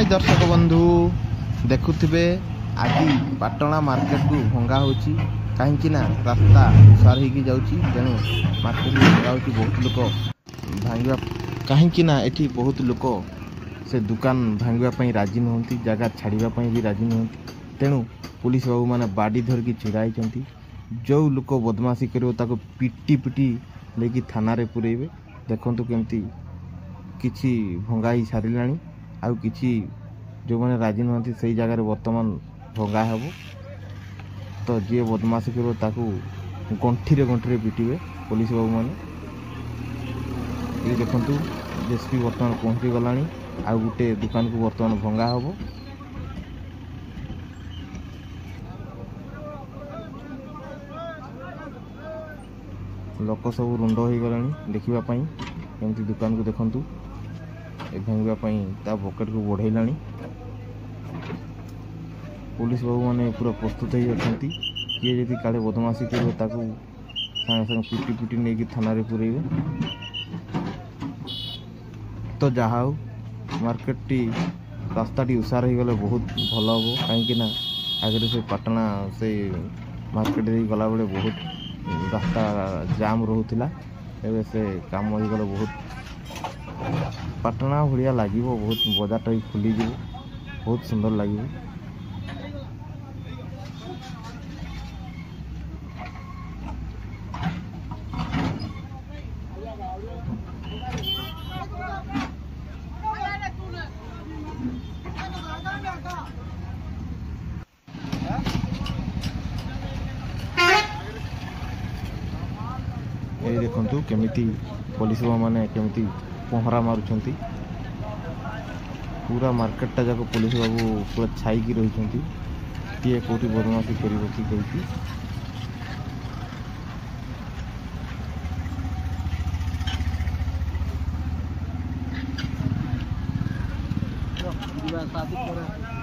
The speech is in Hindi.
हाय दर्शक बंधु देखुथिबे आज पाटणा मार्केट को भंगा होची कहीं रास्ता उसार हो जाऊँगी तेणु मार्केट को भंगा होची। बहुत लोक भांगा कहीं एठी बहुत लोक से दुकान भांगापी राजी नुहति जगह छाड़ापी भी राजी नुहति तेणु पुलिस बाबू मैंने बाड़ी धरिकी छिड़ा जो लोक बदमाशी कर पिटी पिटी लेकिन थाना रे पुरेबे। देखंतु केमती किछि भंगा ही सारिलानी आउ किछि जो मैंने राजी नुहति से जगह बर्तमान भंगा हेब तो जी बदमाशी कर गंठी गंठी पिटे पुलिस बाबू मैंने। ये देखंतु जेसीबी बर्तमान पहुँची गलानी आउ गोटे दुकान को बर्तमान भंगा हेब। लोक सब रुंड हो गलानी देखापी एमती दुकान को देखंतु भांगापी ता पकेट को बढ़ेलानी। पुलिस बाबू मैंने पूरा प्रस्तुत होती किए जदि काले बदमाशी कर सागे सागे पिटी पिटी नहीं थाना रे पुरेबे। तो जहा हो मार्केट टी रास्ता टी उसार हो गले बहुत भल हम कहीं आगे से पाटना से मार्केट गला बेले बहुत रास्ता जाम रोला एवं से काम हो गले बहुत पाटना भाया लगे बहुत बजारटा भी खुली बहुत सुंदर लगे। ये देखंतु केमिति पुलिस माने केमिति पहरा मारुछंती पूरा मार्केटटा जाक पुलिस बाबू पूरा छाई रही किए कौटी बदमाशी कर शादी